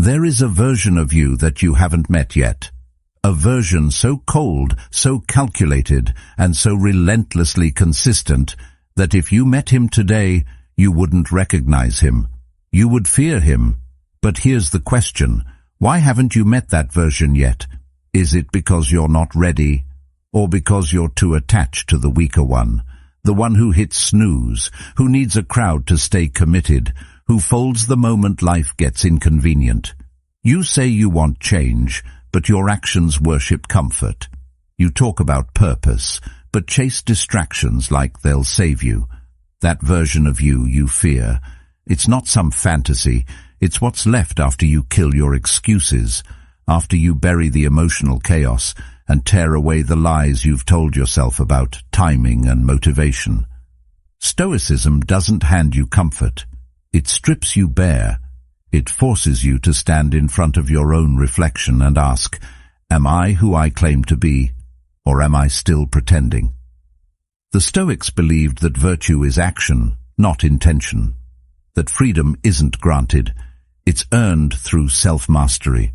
There is a version of you that you haven't met yet. A version so cold, so calculated, and so relentlessly consistent that if you met him today, you wouldn't recognize him. You would fear him. But here's the question. Why haven't you met that version yet? Is it because you're not ready? Or because you're too attached to the weaker one? The one who hits snooze, who needs a crowd to stay committed, who folds the moment life gets inconvenient. You say you want change, but your actions worship comfort. You talk about purpose, but chase distractions like they'll save you. That version of you fear. It's not some fantasy. It's what's left after you kill your excuses, after you bury the emotional chaos and tear away the lies you've told yourself about timing and motivation. Stoicism doesn't hand you comfort. It strips you bare. It forces you to stand in front of your own reflection and ask, am I who I claim to be, or am I still pretending? The Stoics believed that virtue is action, not intention. That freedom isn't granted, it's earned through self-mastery.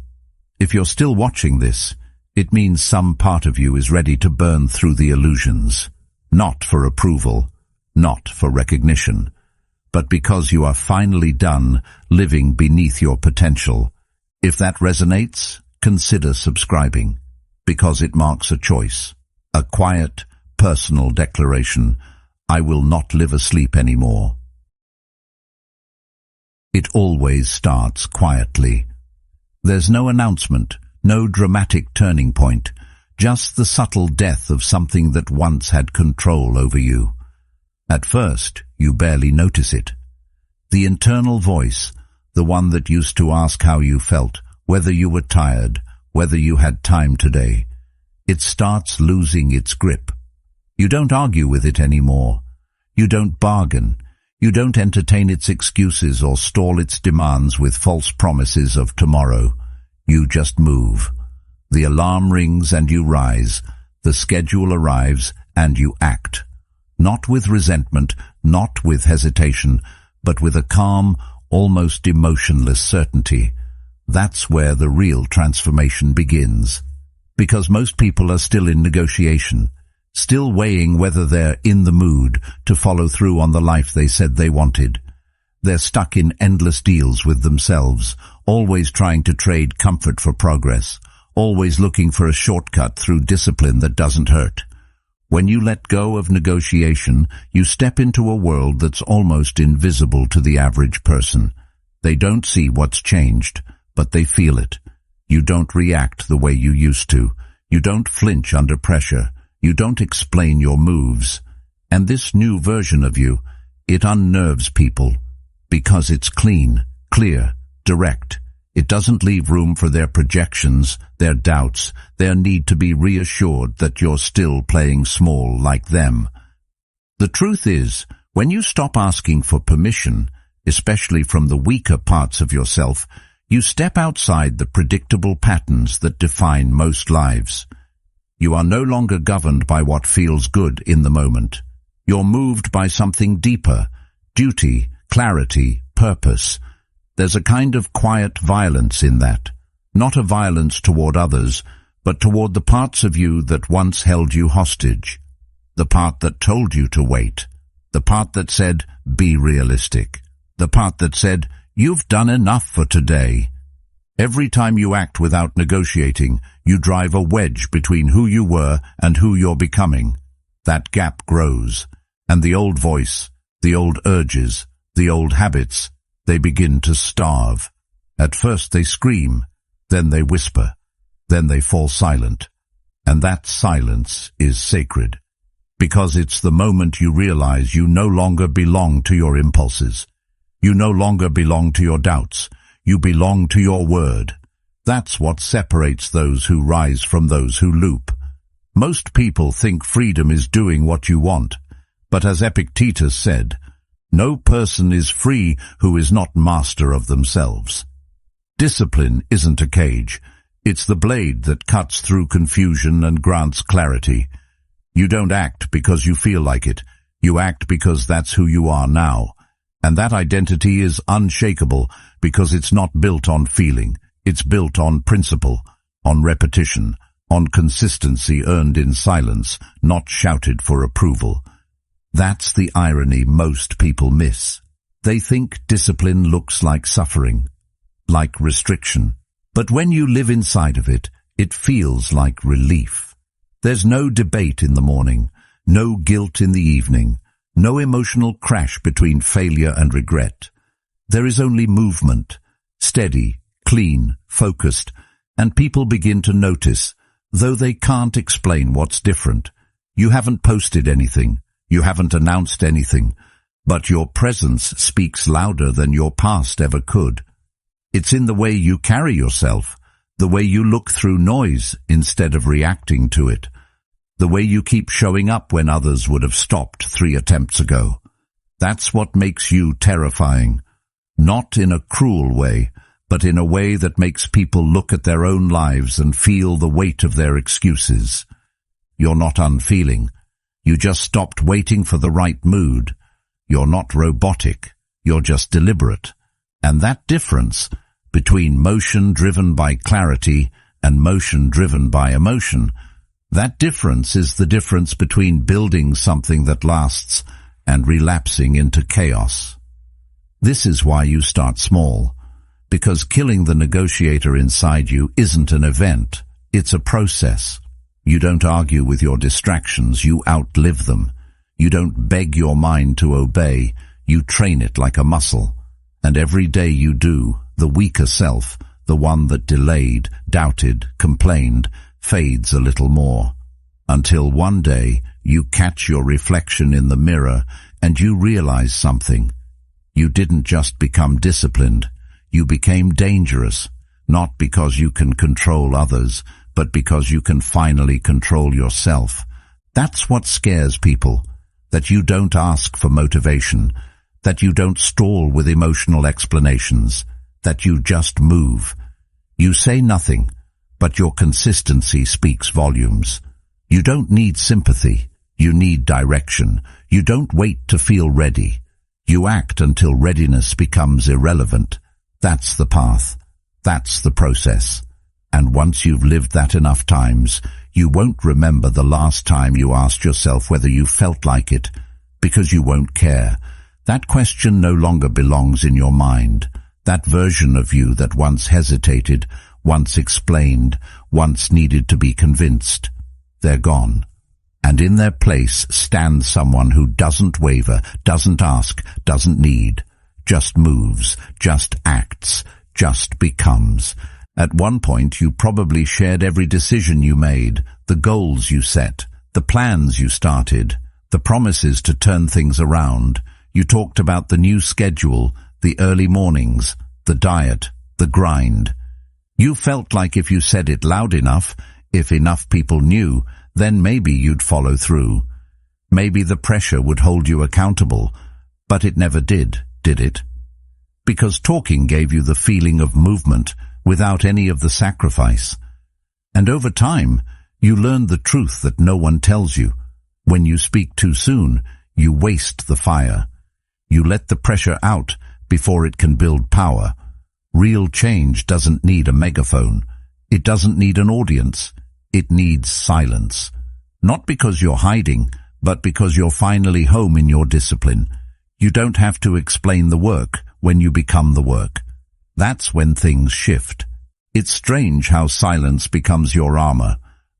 If you're still watching this, it means some part of you is ready to burn through the illusions, not for approval, not for recognition, but because you are finally done living beneath your potential. If that resonates, consider subscribing, because it marks a choice, a quiet, personal declaration. I will not live asleep anymore. It always starts quietly. There's no announcement, no dramatic turning point, just the subtle death of something that once had control over you. At first, you barely notice it. The internal voice, the one that used to ask how you felt, whether you were tired, whether you had time today, it starts losing its grip. You don't argue with it anymore. You don't bargain. You don't entertain its excuses or stall its demands with false promises of tomorrow. You just move. The alarm rings and you rise. The schedule arrives and you act. Not with resentment, not with hesitation, but with a calm, almost emotionless certainty. That's where the real transformation begins. Because most people are still in negotiation, still weighing whether they're in the mood to follow through on the life they said they wanted. They're stuck in endless deals with themselves, always trying to trade comfort for progress, always looking for a shortcut through discipline that doesn't hurt. When you let go of negotiation, you step into a world that's almost invisible to the average person. They don't see what's changed, but they feel it. You don't react the way you used to. You don't flinch under pressure. You don't explain your moves. And this new version of you, it unnerves people because it's clean, clear, direct. It doesn't leave room for their projections, their doubts, their need to be reassured that you're still playing small like them. The truth is, when you stop asking for permission, especially from the weaker parts of yourself, you step outside the predictable patterns that define most lives. You are no longer governed by what feels good in the moment. You're moved by something deeper, duty, clarity, purpose. There's a kind of quiet violence in that, not a violence toward others, but toward the parts of you that once held you hostage, the part that told you to wait, the part that said, be realistic, the part that said, you've done enough for today. Every time you act without negotiating, you drive a wedge between who you were and who you're becoming. That gap grows, and the old voice, the old urges, the old habits, they begin to starve. At first they scream, then they whisper, then they fall silent. And that silence is sacred, because it's the moment you realize you no longer belong to your impulses. You no longer belong to your doubts. You belong to your word. That's what separates those who rise from those who loop. Most people think freedom is doing what you want, but as Epictetus said, no person is free who is not master of themselves. Discipline isn't a cage. It's the blade that cuts through confusion and grants clarity. You don't act because you feel like it. You act because that's who you are now. And that identity is unshakable because it's not built on feeling. It's built on principle, on repetition, on consistency earned in silence, not shouted for approval. That's the irony most people miss. They think discipline looks like suffering, like restriction. But when you live inside of it, it feels like relief. There's no debate in the morning, no guilt in the evening, no emotional crash between failure and regret. There is only movement, steady, clean, focused, and people begin to notice, though they can't explain what's different. You haven't posted anything, you haven't announced anything, but your presence speaks louder than your past ever could. It's in the way you carry yourself, the way you look through noise instead of reacting to it, the way you keep showing up when others would have stopped 3 attempts ago. That's what makes you terrifying, not in a cruel way, but in a way that makes people look at their own lives and feel the weight of their excuses. You're not unfeeling. You just stopped waiting for the right mood. You're not robotic. You're just deliberate. And that difference between motion driven by clarity and motion driven by emotion, that difference is the difference between building something that lasts and relapsing into chaos. This is why you start small, because killing the negotiator inside you isn't an event, it's a process. You don't argue with your distractions, you outlive them. You don't beg your mind to obey, you train it like a muscle. And every day you do, the weaker self, the one that delayed, doubted, complained, fades a little more. Until one day you catch your reflection in the mirror and you realize something. You didn't just become disciplined, you became dangerous, not because you can control others, but because you can finally control yourself. That's what scares people, that you don't ask for motivation, that you don't stall with emotional explanations, that you just move. You say nothing, but your consistency speaks volumes. You don't need sympathy, you need direction. You don't wait to feel ready. You act until readiness becomes irrelevant. That's the path. That's the process. And once you've lived that enough times, you won't remember the last time you asked yourself whether you felt like it, because you won't care. That question no longer belongs in your mind. That version of you that once hesitated, once explained, once needed to be convinced, they're gone. And in their place stands someone who doesn't waver, doesn't ask, doesn't need, just moves, just acts, just becomes. At one point you probably shared every decision you made, the goals you set, the plans you started, the promises to turn things around. You talked about the new schedule, the early mornings, the diet, the grind. You felt like if you said it loud enough, if enough people knew, then maybe you'd follow through. Maybe the pressure would hold you accountable, but it never did it? Because talking gave you the feeling of movement without any of the sacrifice. And over time, you learned the truth that no one tells you. When you speak too soon, you waste the fire. You let the pressure out before it can build power. Real change doesn't need a megaphone. It doesn't need an audience. It needs silence. Not because you're hiding, but because you're finally home in your discipline. You don't have to explain the work when you become the work. That's when things shift. It's strange how silence becomes your armor,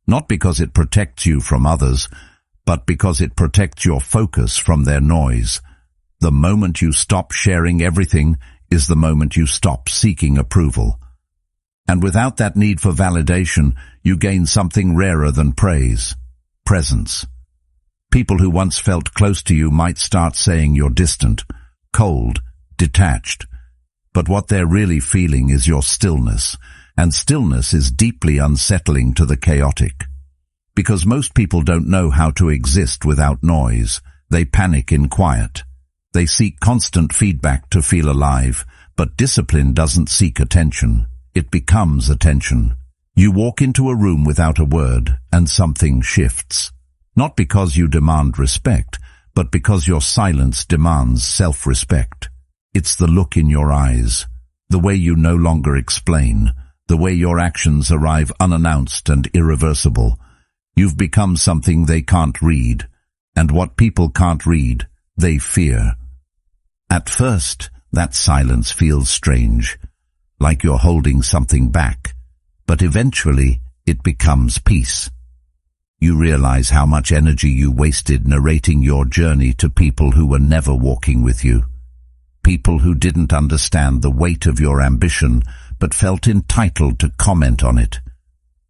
not because it protects you from others, but because it protects your focus from their noise. The moment you stop sharing everything is the moment you stop seeking approval. And without that need for validation, you gain something rarer than praise: presence. People who once felt close to you might start saying you're distant, cold, detached. But what they're really feeling is your stillness, and stillness is deeply unsettling to the chaotic. Because most people don't know how to exist without noise, they panic in quiet. They seek constant feedback to feel alive, but discipline doesn't seek attention. It becomes attention. You walk into a room without a word, and something shifts. Not because you demand respect, but because your silence demands self-respect. It's the look in your eyes, the way you no longer explain, the way your actions arrive unannounced and irreversible. You've become something they can't read, and what people can't read, they fear. At first, that silence feels strange, like you're holding something back, but eventually it becomes peace. You realize how much energy you wasted narrating your journey to people who were never walking with you. People who didn't understand the weight of your ambition but felt entitled to comment on it.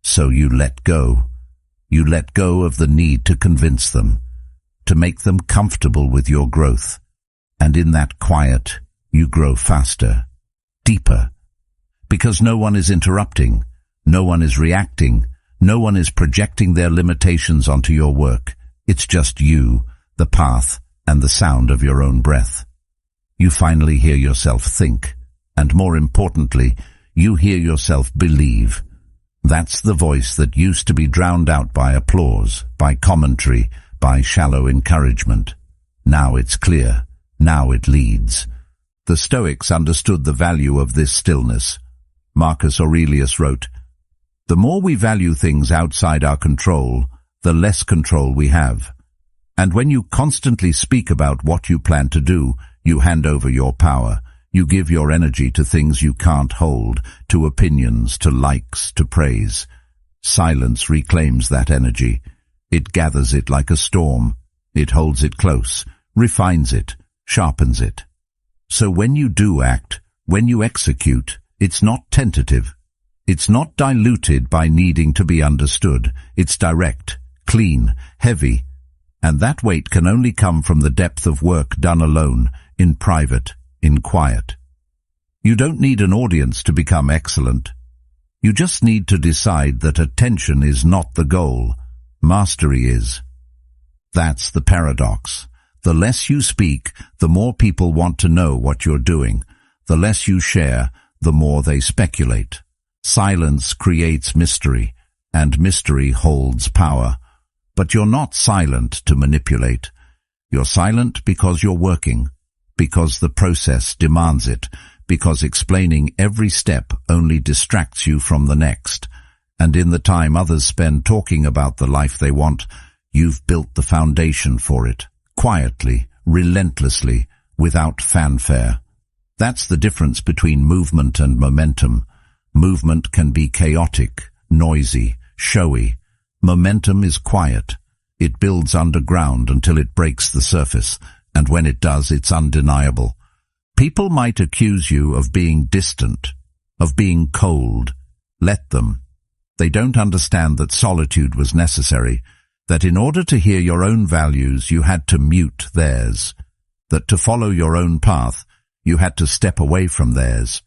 So you let go. You let go of the need to convince them, to make them comfortable with your growth. And in that quiet, you grow faster, deeper. Because no one is interrupting, no one is reacting, no one is projecting their limitations onto your work. It's just you, the path, and the sound of your own breath. You finally hear yourself think, and more importantly, you hear yourself believe. That's the voice that used to be drowned out by applause, by commentary, by shallow encouragement. Now it's clear. Now it leads. The Stoics understood the value of this stillness. Marcus Aurelius wrote, "The more we value things outside our control, the less control we have. And when you constantly speak about what you plan to do, you hand over your power. You give your energy to things you can't hold, to opinions, to likes, to praise. Silence reclaims that energy. It gathers it like a storm. It holds it close, refines it, sharpens it. So when you do act, when you execute, it's not tentative. It's not diluted by needing to be understood. It's direct, clean, heavy. And that weight can only come from the depth of work done alone, in private, in quiet. You don't need an audience to become excellent. You just need to decide that attention is not the goal. Mastery is. That's the paradox. The less you speak, the more people want to know what you're doing. The less you share, the more they speculate. Silence creates mystery, and mystery holds power. But you're not silent to manipulate. You're silent because you're working, because the process demands it, because explaining every step only distracts you from the next. And in the time others spend talking about the life they want, you've built the foundation for it, quietly, relentlessly, without fanfare. That's the difference between movement and momentum. Movement can be chaotic, noisy, showy. Momentum is quiet. It builds underground until it breaks the surface, and when it does, it's undeniable. People might accuse you of being distant, of being cold. Let them. They don't understand that solitude was necessary, that in order to hear your own values, you had to mute theirs, that to follow your own path, you had to step away from theirs.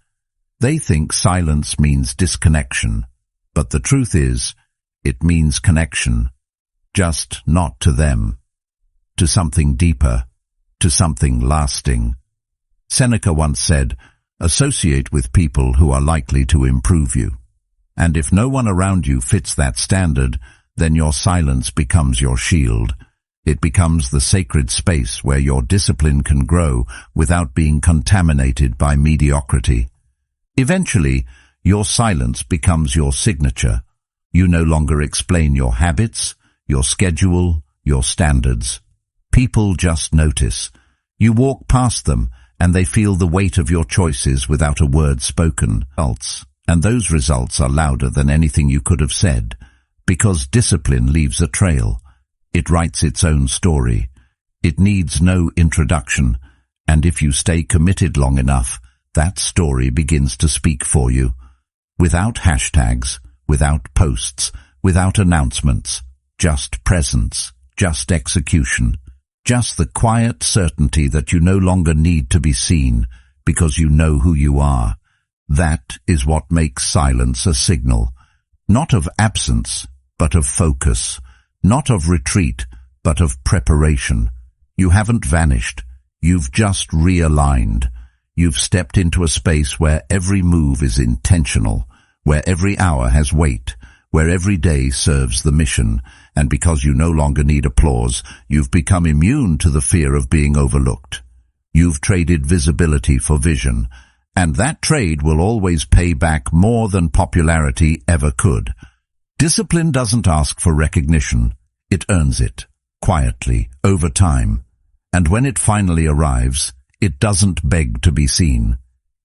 They think silence means disconnection, but the truth is, it means connection, just not to them, to something deeper, to something lasting. Seneca once said, "Associate with people who are likely to improve you." And if no one around you fits that standard, then your silence becomes your shield. It becomes the sacred space where your discipline can grow without being contaminated by mediocrity. Eventually, your silence becomes your signature. You no longer explain your habits, your schedule, your standards. People just notice. You walk past them, and they feel the weight of your choices without a word spoken. And those results are louder than anything you could have said, because discipline leaves a trail. It writes its own story. It needs no introduction, and if you stay committed long enough, that story begins to speak for you. Without hashtags, without posts, without announcements, just presence, just execution, just the quiet certainty that you no longer need to be seen because you know who you are. That is what makes silence a signal, not of absence, but of focus, not of retreat, but of preparation. You haven't vanished. You've just realigned. You've stepped into a space where every move is intentional, where every hour has weight, where every day serves the mission, and because you no longer need applause, you've become immune to the fear of being overlooked. You've traded visibility for vision, And that trade will always pay back more than popularity ever could. Discipline doesn't ask for recognition. It earns it, quietly, over time. And when it finally arrives, it doesn't beg to be seen.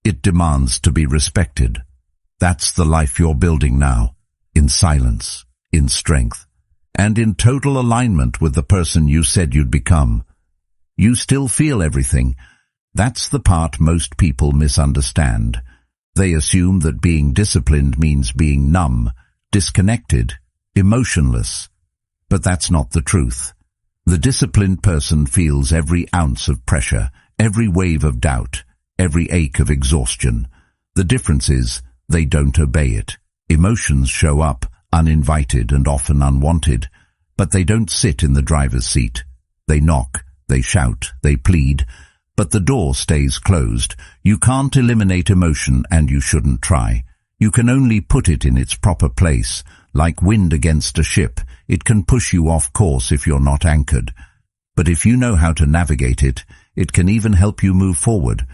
It demands to be respected. That's the life you're building now, in silence, in strength, and in total alignment with the person you said you'd become. You still feel everything. That's the part most people misunderstand. They assume that being disciplined means being numb, disconnected, emotionless. But that's not the truth. The disciplined person feels every ounce of pressure, every wave of doubt, every ache of exhaustion. The difference is, they don't obey it. Emotions show up, uninvited and often unwanted, but they don't sit in the driver's seat. They knock, they shout, they plead, but the door stays closed. You can't eliminate emotion, and you shouldn't try. You can only put it in its proper place. Like wind against a ship, it can push you off course if you're not anchored. But if you know how to navigate it, it can even help you move forward.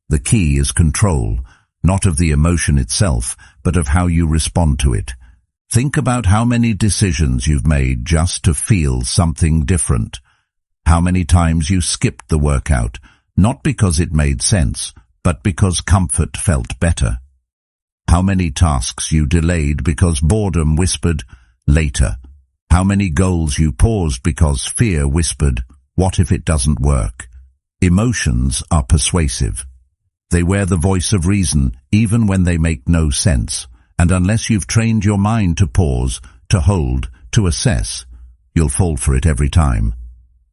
The key is control, not of the emotion itself, but of how you respond to it. Think about how many decisions you've made just to feel something different. How many times you skipped the workout, not because it made sense, but because comfort felt better. How many tasks you delayed because boredom whispered, later. How many goals you paused because fear whispered, what if it doesn't work? Emotions are persuasive. They wear the voice of reason, even when they make no sense. And unless you've trained your mind to pause, to hold, to assess, you'll fall for it every time.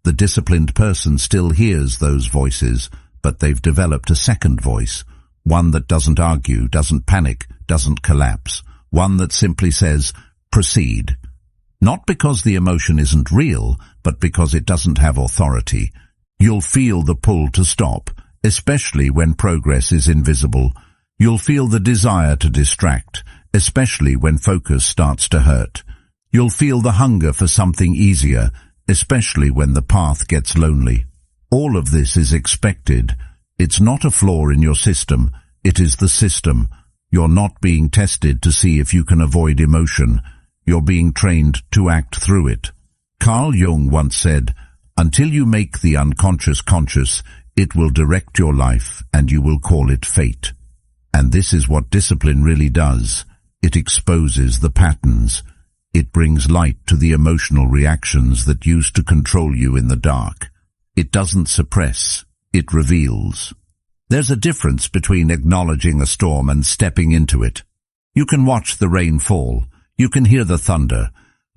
The disciplined person still hears those voices, but they've developed a second voice, one that doesn't argue, doesn't panic, doesn't collapse, one that simply says, proceed. Not because the emotion isn't real, but because it doesn't have authority. You'll feel the pull to stop, especially when progress is invisible. You'll feel the desire to distract, especially when focus starts to hurt. You'll feel the hunger for something easier, especially when the path gets lonely. All of this is expected. It's not a flaw in your system, it is the system. You're not being tested to see if you can avoid emotion. You're being trained to act through it. Carl Jung once said, "Until you make the unconscious conscious, it will direct your life and you will call it fate." And this is what discipline really does. It exposes the patterns. It brings light to the emotional reactions that used to control you in the dark. It doesn't suppress, it reveals. There's a difference between acknowledging a storm and stepping into it. You can watch the rain fall, you can hear the thunder,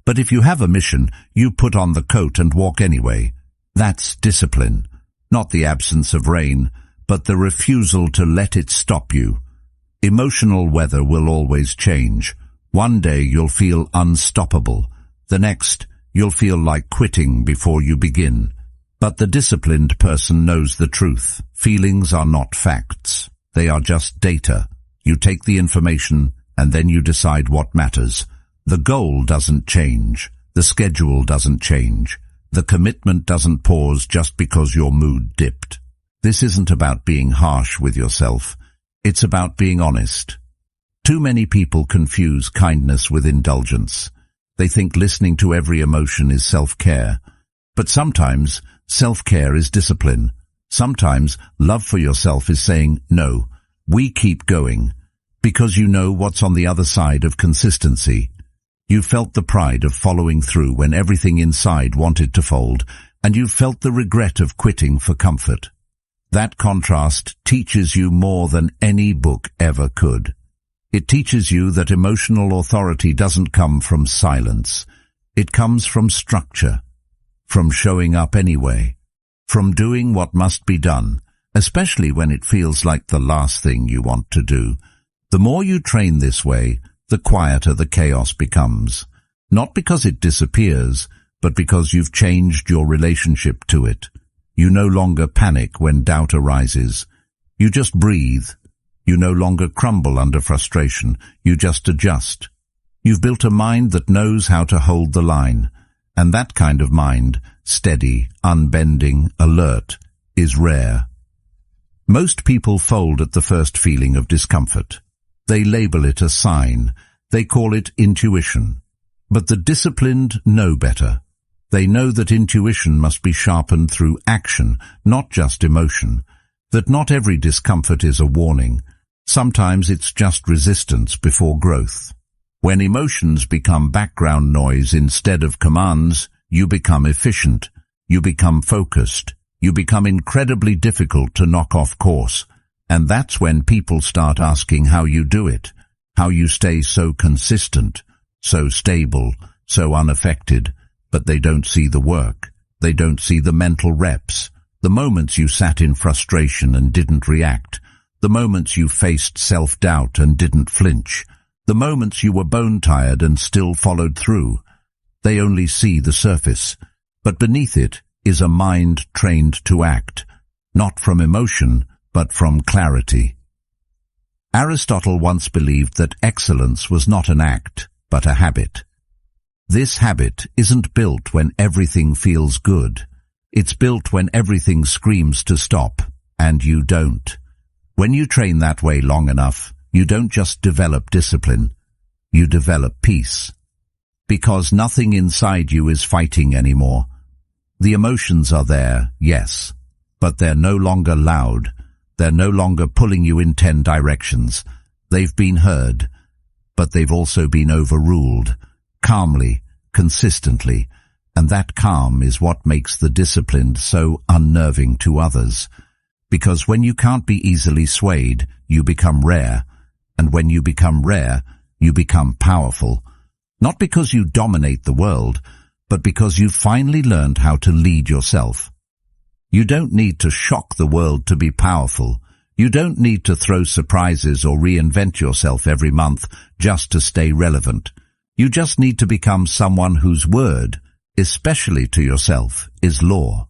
but if you have a mission, you put on the coat and walk anyway. That's discipline. Not the absence of rain, but the refusal to let it stop you. Emotional weather will always change. One day you'll feel unstoppable. The next, you'll feel like quitting before you begin. But the disciplined person knows the truth. Feelings are not facts. They are just data. You take the information, and then you decide what matters. The goal doesn't change. The schedule doesn't change. The commitment doesn't pause just because your mood dipped. This isn't about being harsh with yourself. It's about being honest. Too many people confuse kindness with indulgence. They think listening to every emotion is self-care. But sometimes self-care is discipline. Sometimes love for yourself is saying, no, we keep going, because you know what's on the other side of consistency. You felt the pride of following through when everything inside wanted to fold, and you felt the regret of quitting for comfort. That contrast teaches you more than any book ever could. It teaches you that emotional authority doesn't come from silence. It comes from structure, from showing up anyway, from doing what must be done, especially when it feels like the last thing you want to do. The more you train this way, the quieter the chaos becomes. Not because it disappears, but because you've changed your relationship to it. You no longer panic when doubt arises. You just breathe. You no longer crumble under frustration. You just adjust. You've built a mind that knows how to hold the line. And that kind of mind, steady, unbending, alert, is rare. Most people fold at the first feeling of discomfort. They label it a sign. They call it intuition. But the disciplined know better. They know that intuition must be sharpened through action, not just emotion. That not every discomfort is a warning. Sometimes it's just resistance before growth. When emotions become background noise instead of commands, you become efficient. You become focused. You become incredibly difficult to knock off course. And that's when people start asking how you do it, how you stay so consistent, so stable, so unaffected. But they don't see the work. They don't see the mental reps, the moments you sat in frustration and didn't react, the moments you faced self-doubt and didn't flinch, the moments you were bone-tired and still followed through. They only see the surface, but beneath it is a mind trained to act, not from emotion, but from clarity. Aristotle once believed that excellence was not an act, but a habit. This habit isn't built when everything feels good. It's built when everything screams to stop, and you don't. When you train that way long enough, you don't just develop discipline, you develop peace. Because nothing inside you is fighting anymore. The emotions are there, yes, but they're no longer loud. They're no longer pulling you in 10 directions. They've been heard, but they've also been overruled, calmly, consistently, and that calm is what makes the disciplined so unnerving to others. Because when you can't be easily swayed, you become rare, and when you become rare, you become powerful. Not because you dominate the world, but because you've finally learned how to lead yourself. You don't need to shock the world to be powerful. You don't need to throw surprises or reinvent yourself every month just to stay relevant. You just need to become someone whose word, especially to yourself, is law.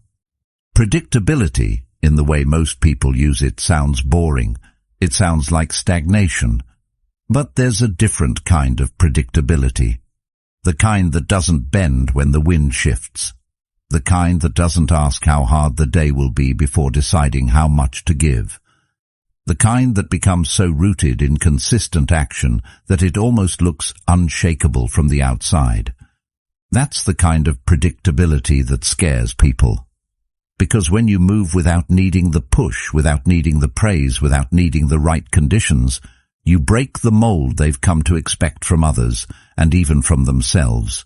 Predictability, in the way most people use it, sounds boring. It sounds like stagnation. But there's a different kind of predictability. The kind that doesn't bend when the wind shifts. The kind that doesn't ask how hard the day will be before deciding how much to give. The kind that becomes so rooted in consistent action that it almost looks unshakable from the outside. That's the kind of predictability that scares people. Because when you move without needing the push, without needing the praise, without needing the right conditions, you break the mold they've come to expect from others, and even from themselves.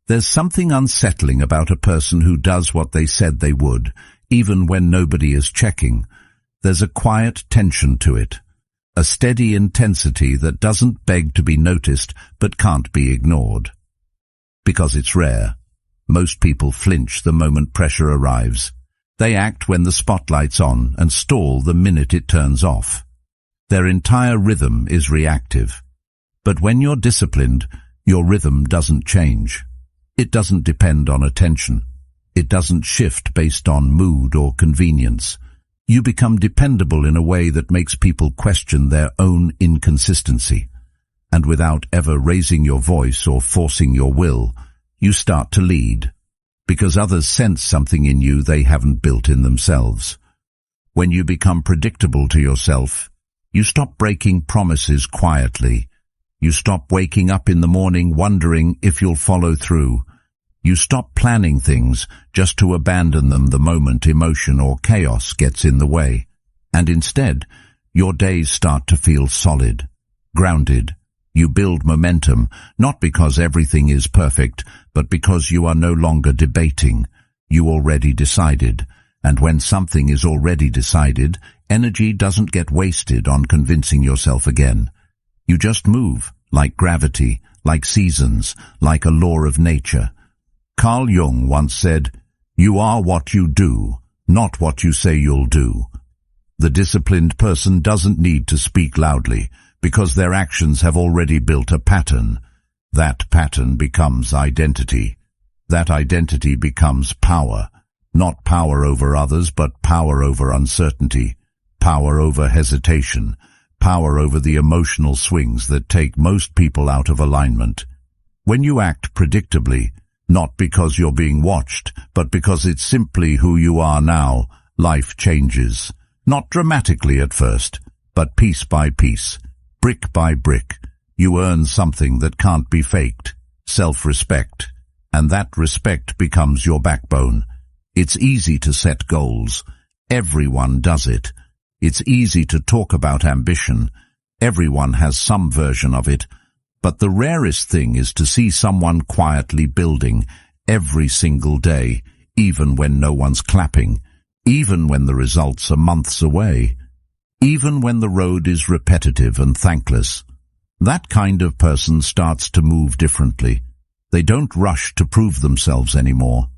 There's something unsettling about a person who does what they said they would, even when nobody is checking. There's a quiet tension to it, a steady intensity that doesn't beg to be noticed but can't be ignored. Because it's rare. Most people flinch the moment pressure arrives. They act when the spotlight's on and stall the minute it turns off. Their entire rhythm is reactive. But when you're disciplined, your rhythm doesn't change. It doesn't depend on attention. It doesn't shift based on mood or convenience. You become dependable in a way that makes people question their own inconsistency. And without ever raising your voice or forcing your will, you start to lead, because others sense something in you they haven't built in themselves. When you become predictable to yourself, you stop breaking promises quietly. You stop waking up in the morning wondering if you'll follow through. You stop planning things just to abandon them the moment emotion or chaos gets in the way. And instead, your days start to feel solid, grounded. You build momentum, not because everything is perfect, but because you are no longer debating. You already decided. And when something is already decided, energy doesn't get wasted on convincing yourself again. You just move, like gravity, like seasons, like a law of nature. Carl Jung once said, "You are what you do, not what you say you'll do." The disciplined person doesn't need to speak loudly, because their actions have already built a pattern. That pattern becomes identity. That identity becomes power. Not power over others, but power over uncertainty, power over hesitation, power over the emotional swings that take most people out of alignment. When you act predictably, not because you're being watched, but because it's simply who you are now, life changes. Not dramatically at first, but piece by piece, brick by brick, you earn something that can't be faked, self-respect, and that respect becomes your backbone. It's easy to set goals. Everyone does it. It's easy to talk about ambition. Everyone has some version of it. But the rarest thing is to see someone quietly building every single day, even when no one's clapping, even when the results are months away, even when the road is repetitive and thankless. That kind of person starts to move differently. They don't rush to prove themselves anymore.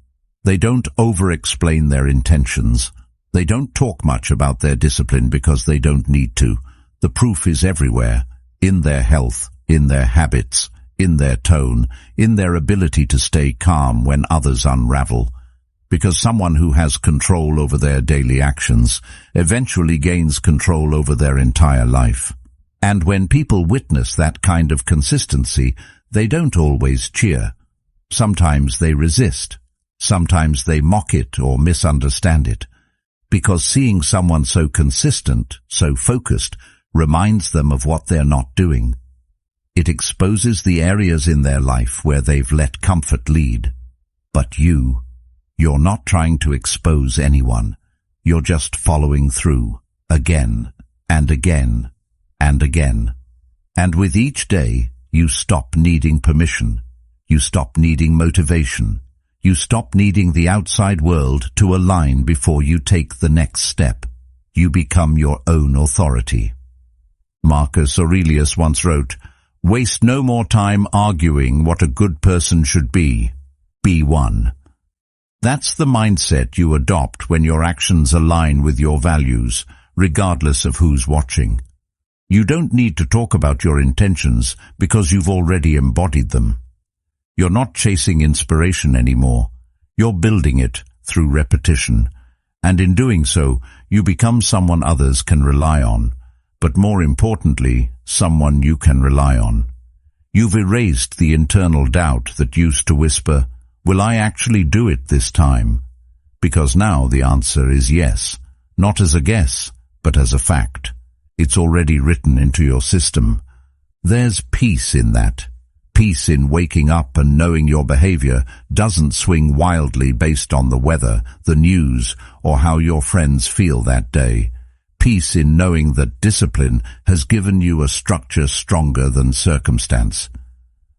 They don't over-explain their intentions. They don't talk much about their discipline because they don't need to. The proof is everywhere, in their health, in their habits, in their tone, in their ability to stay calm when others unravel. Because someone who has control over their daily actions eventually gains control over their entire life. And when people witness that kind of consistency, they don't always cheer. Sometimes they resist. Sometimes they mock it or misunderstand it. Because seeing someone so consistent, so focused, reminds them of what they're not doing. It exposes the areas in their life where they've let comfort lead. But you're not trying to expose anyone. You're just following through, again, and again, and again. And with each day, you stop needing permission. You stop needing motivation. You stop needing the outside world to align before you take the next step. You become your own authority. Marcus Aurelius once wrote, "Waste no more time arguing what a good person should be. Be one." That's the mindset you adopt when your actions align with your values, regardless of who's watching. You don't need to talk about your intentions because you've already embodied them. You're not chasing inspiration anymore. You're building it through repetition. And in doing so, you become someone others can rely on. But more importantly, someone you can rely on. You've erased the internal doubt that used to whisper, "Will I actually do it this time?" Because now the answer is yes, not as a guess, but as a fact. It's already written into your system. There's peace in that. Peace in waking up and knowing your behavior doesn't swing wildly based on the weather, the news, or how your friends feel that day. Peace in knowing that discipline has given you a structure stronger than circumstance.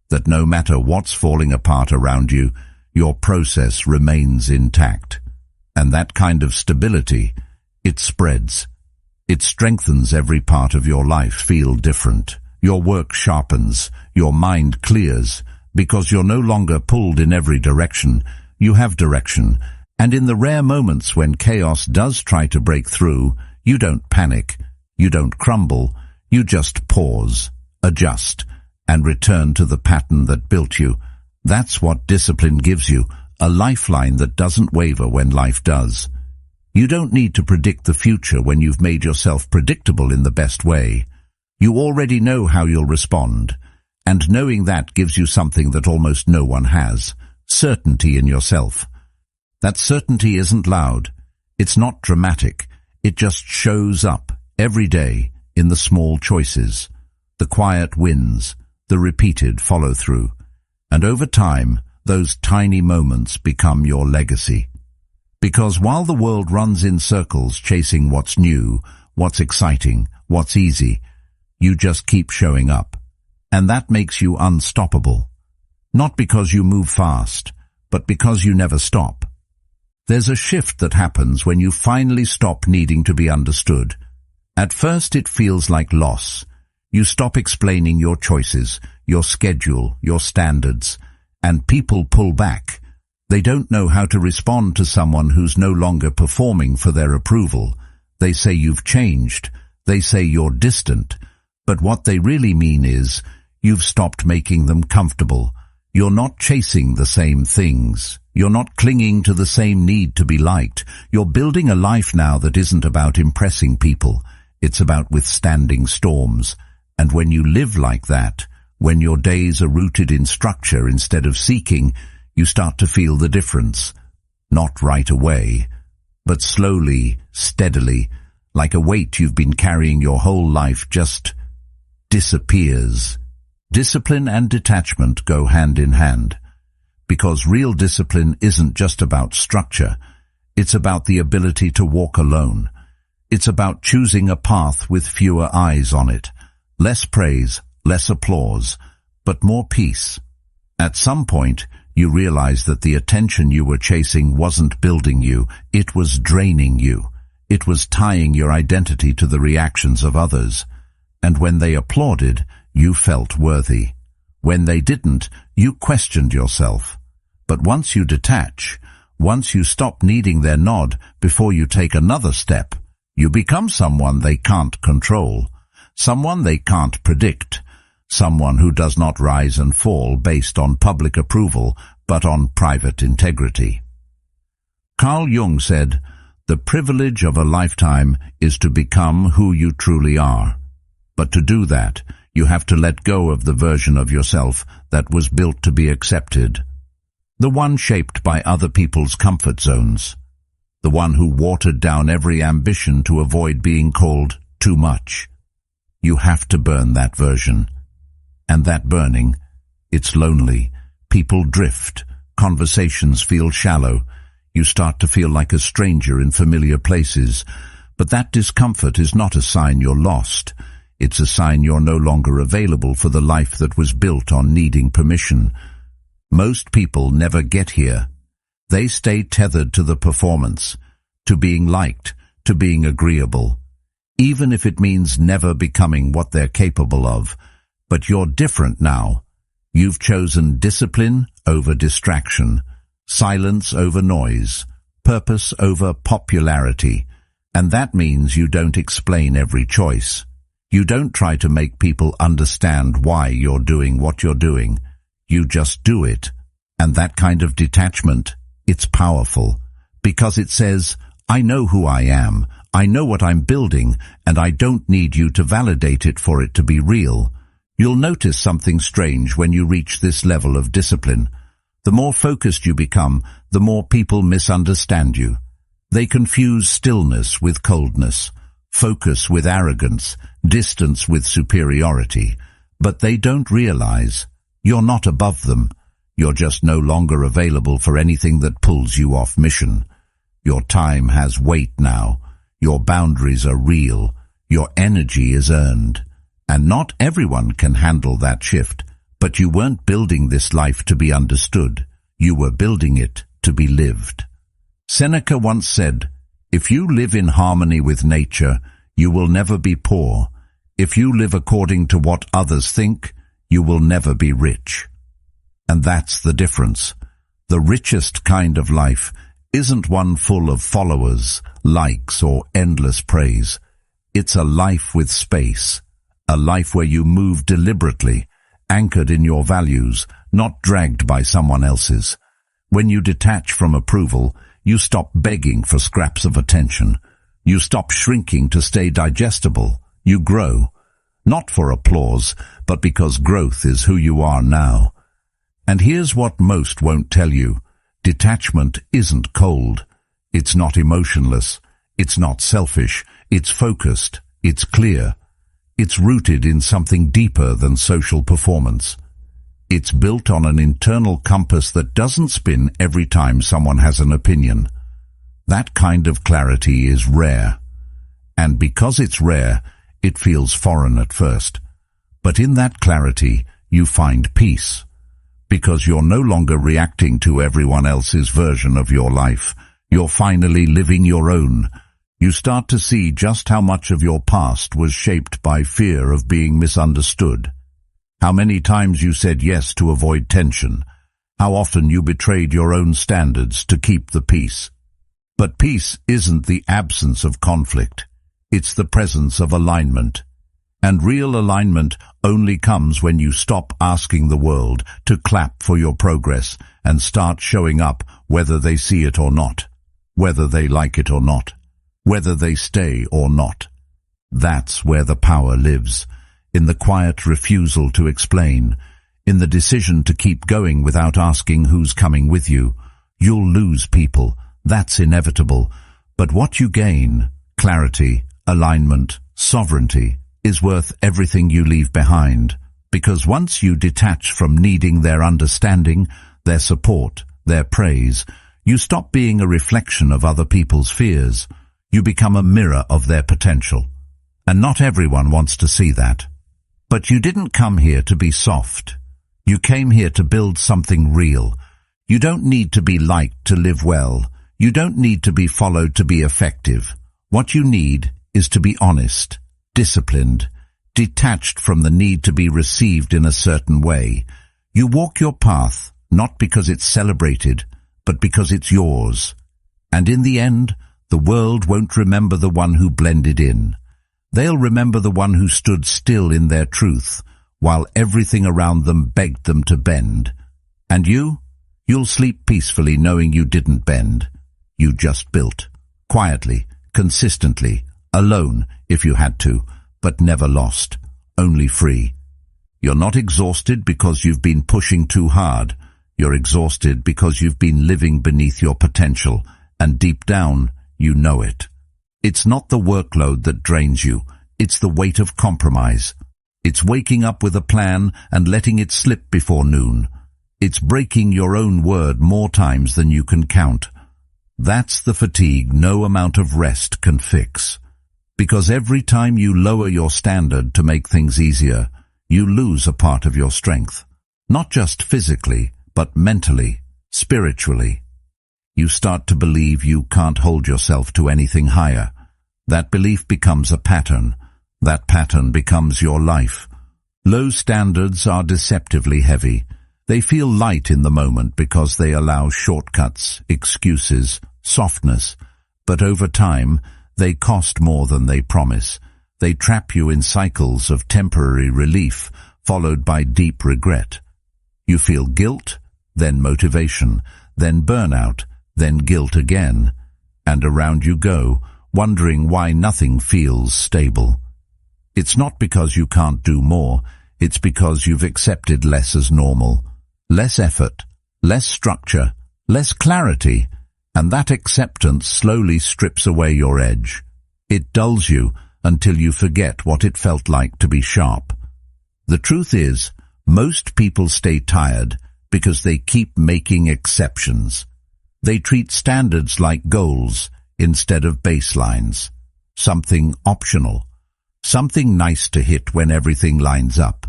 That no matter what's falling apart around you, your process remains intact. And that kind of stability, it spreads. It strengthens every part of your life feel different. Your work sharpens, your mind clears, because you're no longer pulled in every direction. You have direction, and in the rare moments when chaos does try to break through, you don't panic, you don't crumble, you just pause, adjust, and return to the pattern that built you. That's what discipline gives you, a lifeline that doesn't waver when life does. You don't need to predict the future when you've made yourself predictable in the best way. You already know how you'll respond, and knowing that gives you something that almost no one has, certainty in yourself. That certainty isn't loud, it's not dramatic, it just shows up every day in the small choices, the quiet wins, the repeated follow-through. And over time, those tiny moments become your legacy. Because while the world runs in circles chasing what's new, what's exciting, what's easy, you just keep showing up. And that makes you unstoppable. Not because you move fast, but because you never stop. There's a shift that happens when you finally stop needing to be understood. At first it feels like loss. You stop explaining your choices, your schedule, your standards, and people pull back. They don't know how to respond to someone who's no longer performing for their approval. They say you've changed. They say you're distant. But what they really mean is, you've stopped making them comfortable. You're not chasing the same things. You're not clinging to the same need to be liked. You're building a life now that isn't about impressing people. It's about withstanding storms. And when you live like that, when your days are rooted in structure instead of seeking, you start to feel the difference. Not right away, but slowly, steadily, like a weight you've been carrying your whole life just disappears. Discipline and detachment go hand in hand, because real discipline isn't just about structure. It's about the ability to walk alone. It's about choosing a path with fewer eyes on it, less praise, less applause, but more peace. At some point, you realize that the attention you were chasing wasn't building you, it was draining you. It was tying your identity to the reactions of others. And when they applauded, you felt worthy. When they didn't, you questioned yourself. But once you detach, once you stop needing their nod before you take another step, you become someone they can't control, someone they can't predict, someone who does not rise and fall based on public approval, but on private integrity. Carl Jung said, "The privilege of a lifetime is to become who you truly are. But to do that, you have to let go of the version of yourself that was built to be accepted, the one shaped by other people's comfort zones, the one who watered down every ambition to avoid being called too much. You have to burn that version. And that burning, it's lonely. People drift. Conversations feel shallow. You start to feel like a stranger in familiar places. But that discomfort is not a sign you're lost. It's a sign you're no longer available for the life that was built on needing permission. Most people never get here. They stay tethered to the performance, to being liked, to being agreeable, even if it means never becoming what they're capable of. But you're different now. You've chosen discipline over distraction, silence over noise, purpose over popularity, and that means you don't explain every choice. You don't try to make people understand why you're doing what you're doing. You just do it. And that kind of detachment, it's powerful, because it says, I know who I am, I know what I'm building, and I don't need you to validate it for it to be real. You'll notice something strange when you reach this level of discipline. The more focused you become, the more people misunderstand you. They confuse stillness with coldness, focus with arrogance, distance with superiority. But they don't realize you're not above them. You're just no longer available for anything that pulls you off mission. Your time has weight now. Your boundaries are real. Your energy is earned. And not everyone can handle that shift. But you weren't building this life to be understood. You were building it to be lived. Seneca once said, "If you live in harmony with nature, you will never be poor. If you live according to what others think, you will never be rich." And that's the difference. The richest kind of life isn't one full of followers, likes, or endless praise. It's a life with space, a life where you move deliberately, anchored in your values, not dragged by someone else's. When you detach from approval, you stop begging for scraps of attention. You stop shrinking to stay digestible. You grow, not for applause, but because growth is who you are now. And here's what most won't tell you. Detachment isn't cold. It's not emotionless. It's not selfish. It's focused. It's clear. It's rooted in something deeper than social performance. It's built on an internal compass that doesn't spin every time someone has an opinion. That kind of clarity is rare. And because it's rare, it feels foreign at first. But in that clarity, you find peace. Because you're no longer reacting to everyone else's version of your life. You're finally living your own. You start to see just how much of your past was shaped by fear of being misunderstood. How many times you said yes to avoid tension. How often you betrayed your own standards to keep the peace. But peace isn't the absence of conflict. It's the presence of alignment. And real alignment only comes when you stop asking the world to clap for your progress and start showing up whether they see it or not, whether they like it or not, whether they stay or not. That's where the power lives, in the quiet refusal to explain, in the decision to keep going without asking who's coming with you. You'll lose people, that's inevitable, but what you gain, clarity, alignment, sovereignty, is worth everything you leave behind, because once you detach from needing their understanding, their support, their praise, you stop being a reflection of other people's fears. You become a mirror of their potential. And not everyone wants to see that. But you didn't come here to be soft. You came here to build something real. You don't need to be liked to live well. You don't need to be followed to be effective. What you need is to be honest, disciplined, detached from the need to be received in a certain way. You walk your path, not because it's celebrated, but because it's yours. And in the end, the world won't remember the one who blended in. They'll remember the one who stood still in their truth, while everything around them begged them to bend. And you'll sleep peacefully knowing you didn't bend. You just built, quietly, consistently, alone if you had to, but never lost, only free. You're not exhausted because you've been pushing too hard. You're exhausted because you've been living beneath your potential, and deep down, you know it. It's not the workload that drains you, it's the weight of compromise. It's waking up with a plan and letting it slip before noon. It's breaking your own word more times than you can count. That's the fatigue no amount of rest can fix. Because every time you lower your standard to make things easier, you lose a part of your strength. Not just physically, but mentally, spiritually. You start to believe you can't hold yourself to anything higher. That belief becomes a pattern. That pattern becomes your life. Low standards are deceptively heavy. They feel light in the moment because they allow shortcuts, excuses, softness. But over time, they cost more than they promise. They trap you in cycles of temporary relief, followed by deep regret. You feel guilt, then motivation, then burnout, then guilt again. And around you go, wondering why nothing feels stable. It's not because you can't do more, it's because you've accepted less as normal. Less effort, less structure, less clarity, and that acceptance slowly strips away your edge. It dulls you until you forget what it felt like to be sharp. The truth is, most people stay tired because they keep making exceptions. They treat standards like goals instead of baselines, something optional, something nice to hit when everything lines up.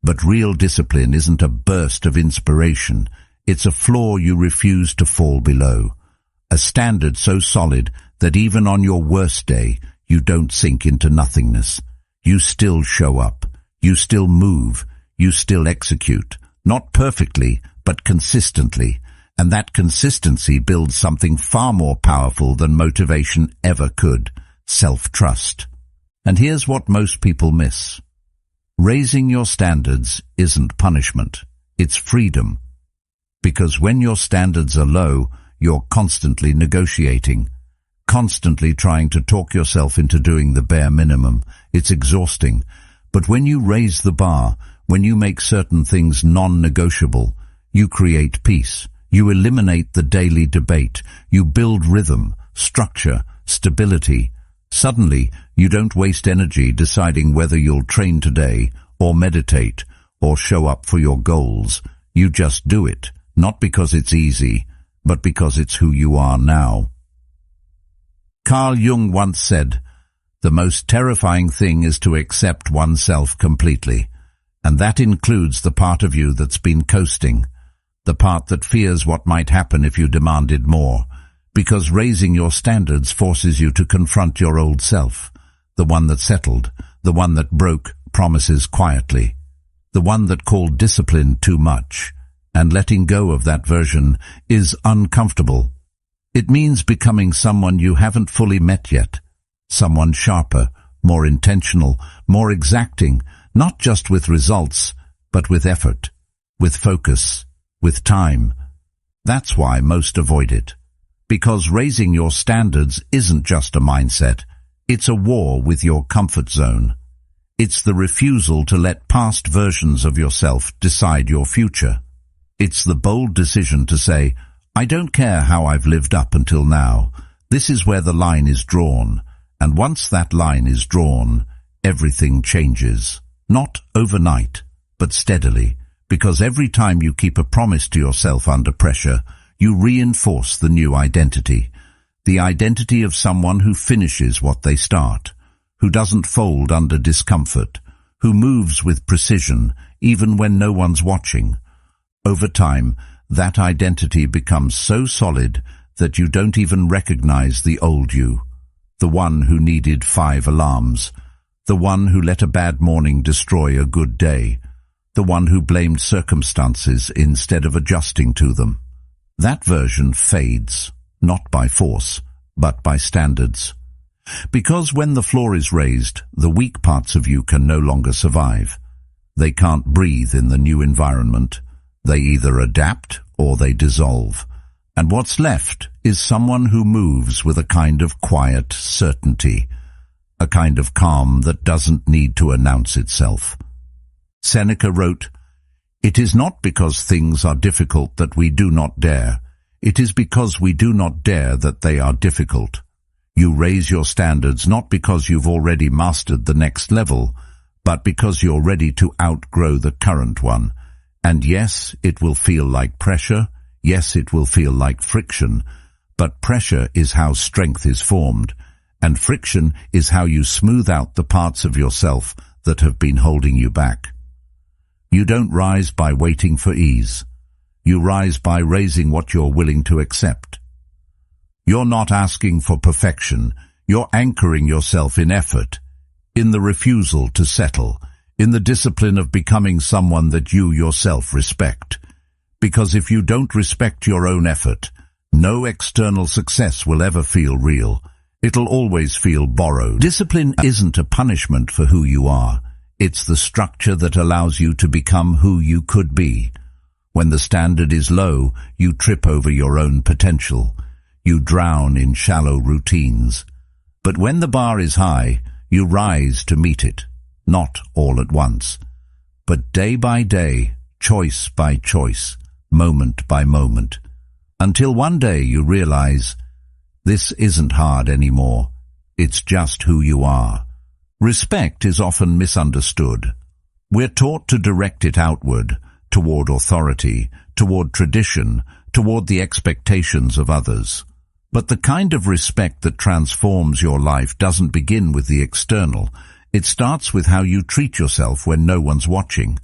But real discipline isn't a burst of inspiration, it's a floor you refuse to fall below. A standard so solid that even on your worst day, you don't sink into nothingness. You still show up, you still move, you still execute, not perfectly, but consistently. And that consistency builds something far more powerful than motivation ever could, self-trust. And here's what most people miss. Raising your standards isn't punishment, it's freedom. Because when your standards are low, you're constantly negotiating, constantly trying to talk yourself into doing the bare minimum. It's exhausting. But when you raise the bar, when you make certain things non-negotiable, you create peace. You eliminate the daily debate. You build rhythm, structure, stability. Suddenly, you don't waste energy deciding whether you'll train today, or meditate, or show up for your goals. You just do it, not because it's easy, but because it's who you are now. Carl Jung once said, "The most terrifying thing is to accept oneself completely, and that includes the part of you that's been coasting, the part that fears what might happen if you demanded more, because raising your standards forces you to confront your old self, the one that settled, the one that broke promises quietly, the one that called discipline too much, and letting go of that version is uncomfortable. It means becoming someone you haven't fully met yet, someone sharper, more intentional, more exacting, not just with results, but with effort, with focus, with time. That's why most avoid it. Because raising your standards isn't just a mindset, it's a war with your comfort zone. It's the refusal to let past versions of yourself decide your future. It's the bold decision to say, I don't care how I've lived up until now. This is where the line is drawn. And once that line is drawn, everything changes. Not overnight, but steadily, because every time you keep a promise to yourself under pressure, you reinforce the new identity. The identity of someone who finishes what they start, who doesn't fold under discomfort, who moves with precision even when no one's watching. Over time, that identity becomes so solid that you don't even recognize the old you, the one who needed 5 alarms, the one who let a bad morning destroy a good day, the one who blamed circumstances instead of adjusting to them. That version fades, not by force, but by standards. Because when the floor is raised, the weak parts of you can no longer survive. They can't breathe in the new environment. They either adapt or they dissolve. And what's left is someone who moves with a kind of quiet certainty, a kind of calm that doesn't need to announce itself. Seneca wrote, "It is not because things are difficult that we do not dare. It is because we do not dare that they are difficult." You raise your standards not because you've already mastered the next level, but because you're ready to outgrow the current one. And yes, it will feel like pressure. Yes, it will feel like friction. But pressure is how strength is formed, and friction is how you smooth out the parts of yourself that have been holding you back. You don't rise by waiting for ease. You rise by raising what you're willing to accept. You're not asking for perfection. You're anchoring yourself in effort, in the refusal to settle, in the discipline of becoming someone that you yourself respect. Because if you don't respect your own effort, no external success will ever feel real. It'll always feel borrowed. Discipline isn't a punishment for who you are. It's the structure that allows you to become who you could be. When the standard is low, you trip over your own potential. You drown in shallow routines. But when the bar is high, you rise to meet it, not all at once, but day by day, choice by choice, moment by moment, until one day you realize, this isn't hard anymore, it's just who you are. Respect is often misunderstood. We're taught to direct it outward, toward authority, toward tradition, toward the expectations of others. But the kind of respect that transforms your life doesn't begin with the external. It starts with how you treat yourself when no one's watching.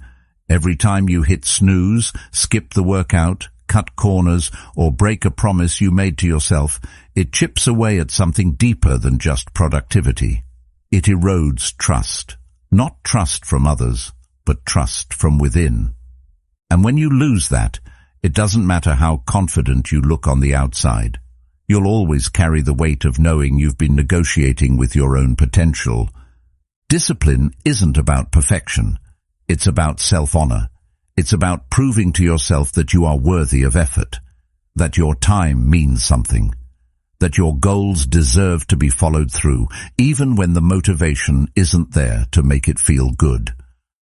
Every time you hit snooze, skip the workout, cut corners, or break a promise you made to yourself, it chips away at something deeper than just productivity. It erodes trust. Not trust from others, but trust from within. And when you lose that, it doesn't matter how confident you look on the outside. You'll always carry the weight of knowing you've been negotiating with your own potential. Discipline isn't about perfection. It's about self-honor. It's about proving to yourself that you are worthy of effort, that your time means something, that your goals deserve to be followed through, even when the motivation isn't there to make it feel good.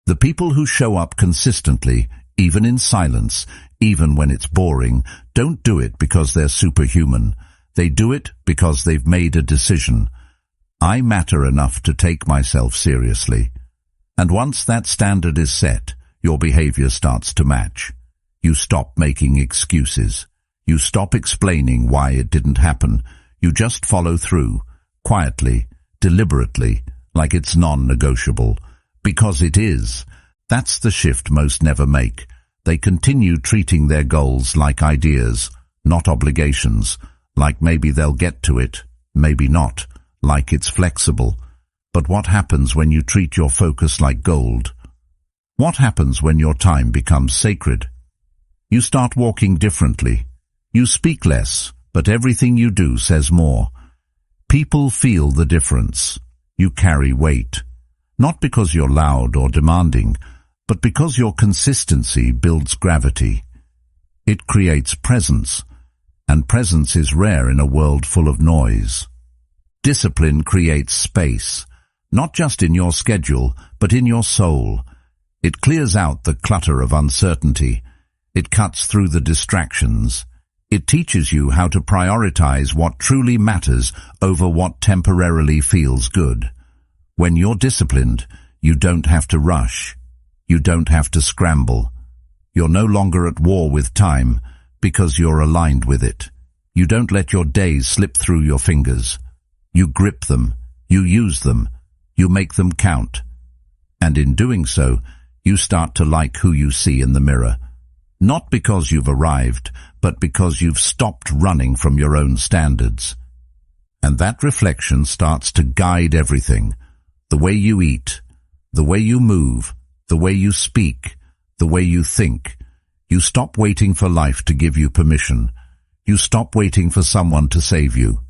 The people who show up consistently, even in silence, even when it's boring, don't do it because they're superhuman. They do it because they've made a decision. I matter enough to take myself seriously. And once that standard is set, your behavior starts to match. You stop making excuses. You stop explaining why it didn't happen. You just follow through, quietly, deliberately, like it's non-negotiable. Because it is. That's the shift most never make. They continue treating their goals like ideas, not obligations. Like maybe they'll get to it, maybe not, like it's flexible. But what happens when you treat your focus like gold? What happens when your time becomes sacred? You start walking differently. You speak less, but everything you do says more. People feel the difference. You carry weight. Not because you're loud or demanding, but because your consistency builds gravity. It creates presence. And presence is rare in a world full of noise. Discipline creates space, not just in your schedule, but in your soul. It clears out the clutter of uncertainty. It cuts through the distractions. It teaches you how to prioritize what truly matters over what temporarily feels good. When you're disciplined, you don't have to rush. You don't have to scramble. You're no longer at war with time because you're aligned with it. You don't let your days slip through your fingers. You grip them, you use them, you make them count. And in doing so, you start to like who you see in the mirror. Not because you've arrived, but because you've stopped running from your own standards. And that reflection starts to guide everything. The way you eat, the way you move, the way you speak, the way you think. You stop waiting for life to give you permission. You stop waiting for someone to save you.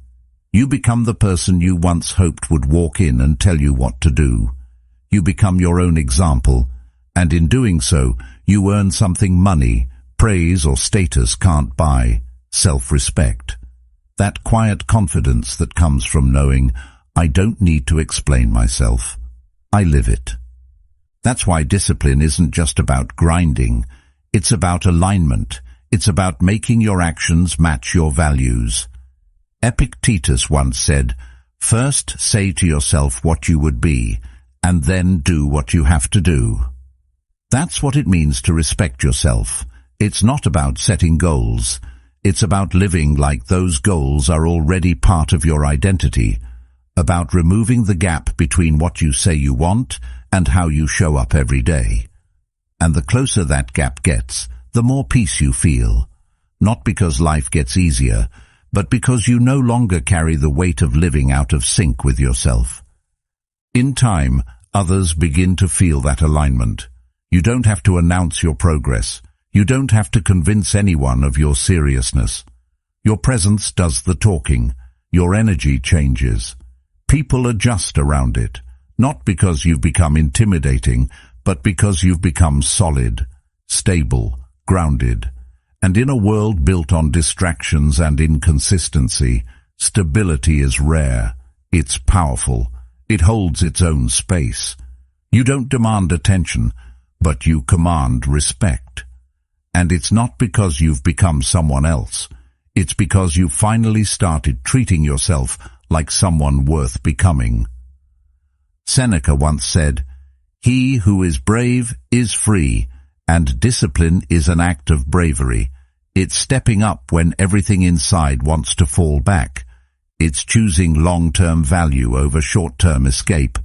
You become the person you once hoped would walk in and tell you what to do. You become your own example, and in doing so, you earn something money, praise or status can't buy: self-respect. That quiet confidence that comes from knowing, I don't need to explain myself. I live it. That's why discipline isn't just about grinding. It's about alignment. It's about making your actions match your values. Epictetus once said, "First say to yourself what you would be, and then do what you have to do." That's what it means to respect yourself. It's not about setting goals. It's about living like those goals are already part of your identity, about removing the gap between what you say you want and how you show up every day. And the closer that gap gets, the more peace you feel. Not because life gets easier, but because you no longer carry the weight of living out of sync with yourself. In time, others begin to feel that alignment. You don't have to announce your progress. You don't have to convince anyone of your seriousness. Your presence does the talking. Your energy changes. People adjust around it, not because you've become intimidating, but because you've become solid, stable, grounded. And in a world built on distractions and inconsistency, stability is rare. It's powerful. It holds its own space. You don't demand attention, but you command respect. And it's not because you've become someone else. It's because you finally started treating yourself like someone worth becoming. Seneca once said, "He who is brave is free, and discipline is an act of bravery. It's stepping up when everything inside wants to fall back. It's choosing long-term value over short-term escape.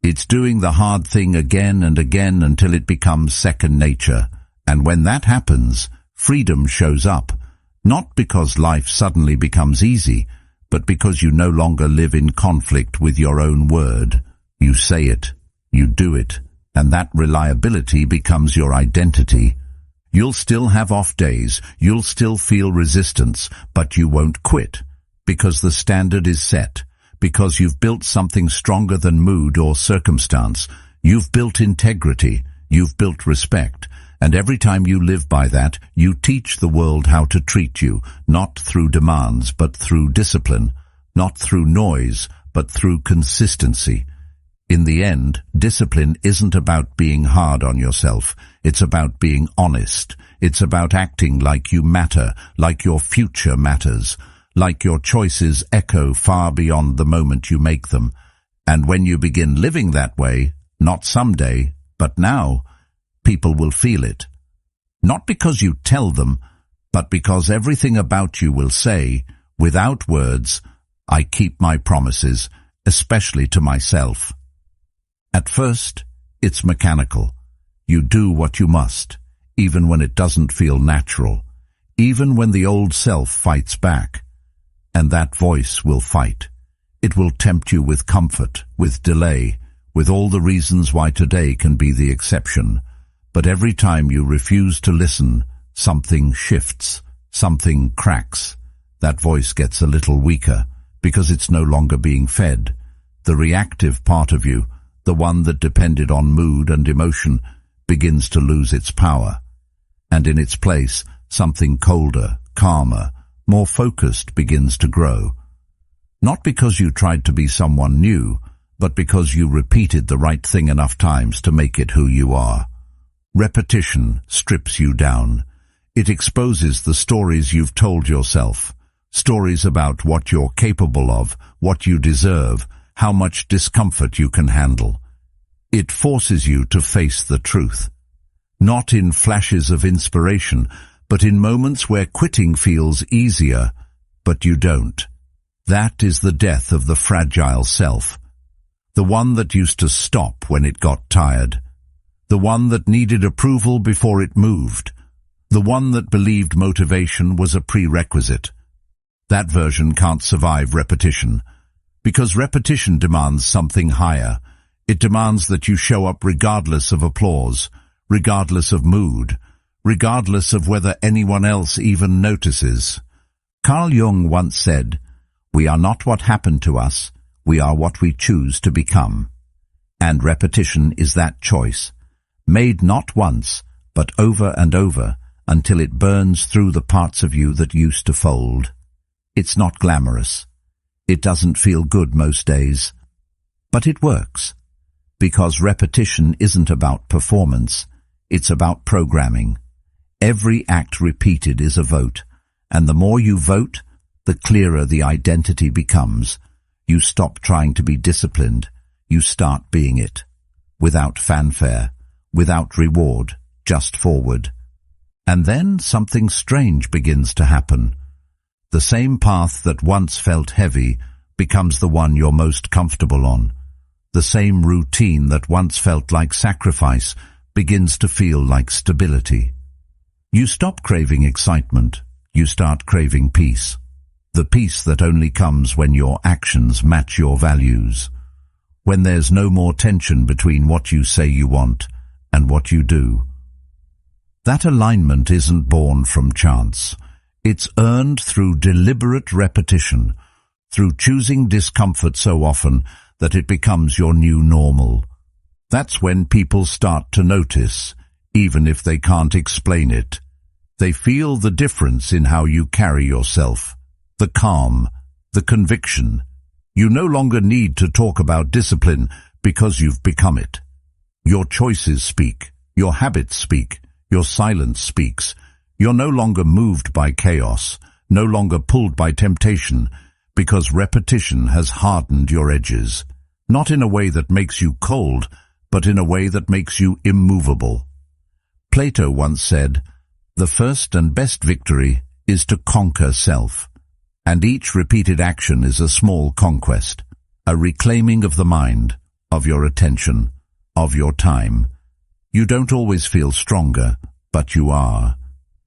It's doing the hard thing again and again until it becomes second nature. And when that happens, freedom shows up, not because life suddenly becomes easy, but because you no longer live in conflict with your own word. You say it, you do it, and that reliability becomes your identity. You'll still have off days, you'll still feel resistance, but you won't quit, because the standard is set, because you've built something stronger than mood or circumstance. You've built integrity, you've built respect, and every time you live by that, you teach the world how to treat you, not through demands, but through discipline, not through noise, but through consistency. In the end, discipline isn't about being hard on yourself. It's about being honest. It's about acting like you matter, like your future matters, like your choices echo far beyond the moment you make them. And when you begin living that way, not someday, but now, people will feel it. Not because you tell them, but because everything about you will say, without words, I keep my promises, especially to myself. At first, it's mechanical. You do what you must, even when it doesn't feel natural, even when the old self fights back. And that voice will fight. It will tempt you with comfort, with delay, with all the reasons why today can be the exception. But every time you refuse to listen, something shifts, something cracks. That voice gets a little weaker, because it's no longer being fed. The reactive part of you, the one that depended on mood and emotion, begins to lose its power. And in its place, something colder, calmer, more focused begins to grow. Not because you tried to be someone new, but because you repeated the right thing enough times to make it who you are. Repetition strips you down. It exposes the stories you've told yourself, stories about what you're capable of, what you deserve, how much discomfort you can handle. It forces you to face the truth, not in flashes of inspiration, but in moments where quitting feels easier, but you don't. That is the death of the fragile self, the one that used to stop when it got tired, the one that needed approval before it moved, the one that believed motivation was a prerequisite. That version can't survive repetition, because repetition demands something higher. It demands that you show up regardless of applause, regardless of mood, regardless of whether anyone else even notices. Carl Jung once said, "We are not what happened to us, we are what we choose to become." And repetition is that choice, made not once, but over and over, until it burns through the parts of you that used to fold. It's not glamorous. It doesn't feel good most days. But it works. Because repetition isn't about performance, it's about programming. Every act repeated is a vote, and the more you vote, the clearer the identity becomes. You stop trying to be disciplined, you start being it. Without fanfare, without reward, just forward. And then something strange begins to happen. The same path that once felt heavy becomes the one you're most comfortable on. The same routine that once felt like sacrifice begins to feel like stability. You stop craving excitement, you start craving peace. The peace that only comes when your actions match your values. When there's no more tension between what you say you want and what you do. That alignment isn't born from chance. It's earned through deliberate repetition, through choosing discomfort so often that it becomes your new normal. That's when people start to notice, even if they can't explain it. They feel the difference in how you carry yourself, the calm, the conviction. You no longer need to talk about discipline because you've become it. Your choices speak, your habits speak, your silence speaks. You're no longer moved by chaos, no longer pulled by temptation, because repetition has hardened your edges. Not in a way that makes you cold, but in a way that makes you immovable. Plato once said, "The first and best victory is to conquer self." And each repeated action is a small conquest, a reclaiming of the mind, of your attention, of your time. You don't always feel stronger, but you are.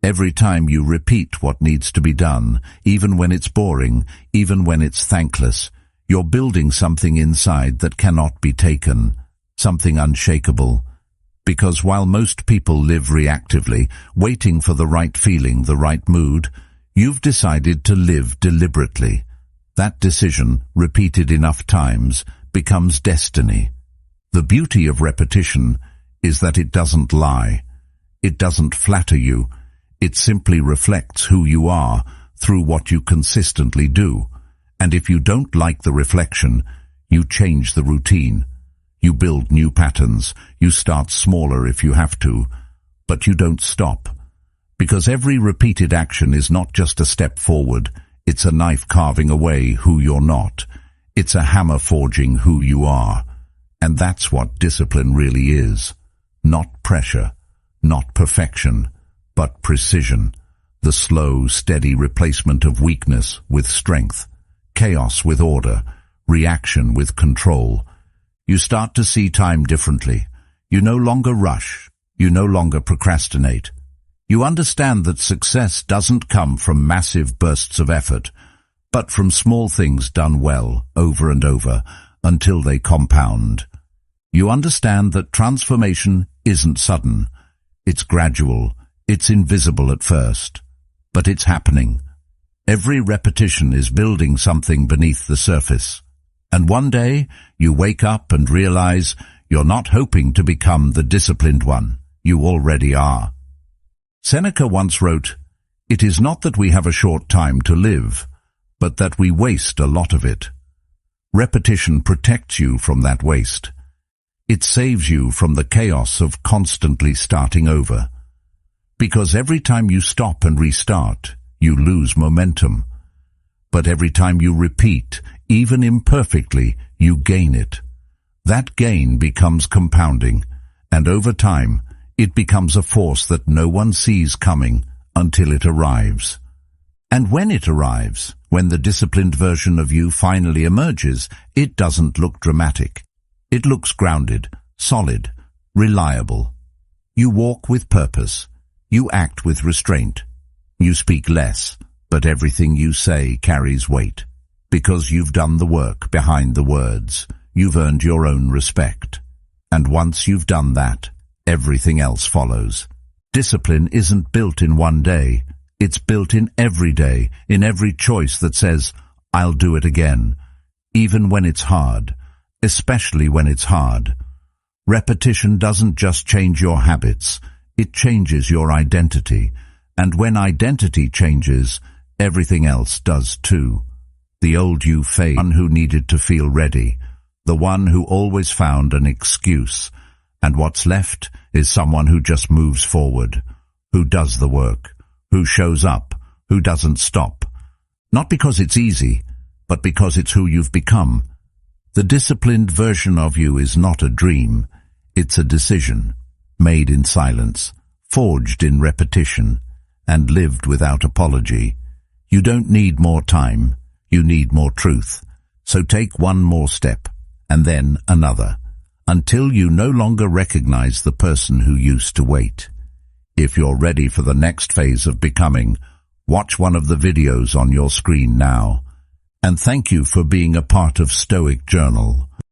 Every time you repeat what needs to be done, even when it's boring, even when it's thankless, you're building something inside that cannot be taken, something unshakable. Because while most people live reactively, waiting for the right feeling, the right mood, you've decided to live deliberately. That decision, repeated enough times, becomes destiny. The beauty of repetition is that it doesn't lie. It doesn't flatter you. It simply reflects who you are through what you consistently do. And if you don't like the reflection, you change the routine. You build new patterns. You start smaller if you have to. But you don't stop. Because every repeated action is not just a step forward. It's a knife carving away who you're not. It's a hammer forging who you are. And that's what discipline really is. Not pressure, not perfection, but precision. The slow, steady replacement of weakness with strength, chaos with order, reaction with control. You start to see time differently. You no longer rush. You no longer procrastinate. You understand that success doesn't come from massive bursts of effort, but from small things done well, over and over, until they compound. You understand that transformation isn't sudden. It's gradual. It's invisible at first. But it's happening. Every repetition is building something beneath the surface. And one day, you wake up and realize you're not hoping to become the disciplined one. You already are. Seneca once wrote, "It is not that we have a short time to live, but that we waste a lot of it." Repetition protects you from that waste. It saves you from the chaos of constantly starting over. Because every time you stop and restart, you lose momentum. But every time you repeat, even imperfectly, you gain it. That gain becomes compounding, and over time, it becomes a force that no one sees coming until it arrives. And when it arrives, when the disciplined version of you finally emerges, it doesn't look dramatic. It looks grounded, solid, reliable. You walk with purpose. You act with restraint. You speak less, but everything you say carries weight. Because you've done the work behind the words. You've earned your own respect. And once you've done that, everything else follows. Discipline isn't built in one day. It's built in every day, in every choice that says, I'll do it again, even when it's hard, especially when it's hard. Repetition doesn't just change your habits, it changes your identity. And when identity changes, everything else does too. The old you fades, the one who needed to feel ready, the one who always found an excuse. And what's left is someone who just moves forward, who does the work, who shows up, who doesn't stop. Not because it's easy, but because it's who you've become. The disciplined version of you is not a dream. It's a decision, made in silence, forged in repetition, and lived without apology. You don't need more time. You need more truth. So take one more step, and then another, until you no longer recognize the person who used to wait. If you're ready for the next phase of becoming, watch one of the videos on your screen now. And thank you for being a part of Stoic Journal.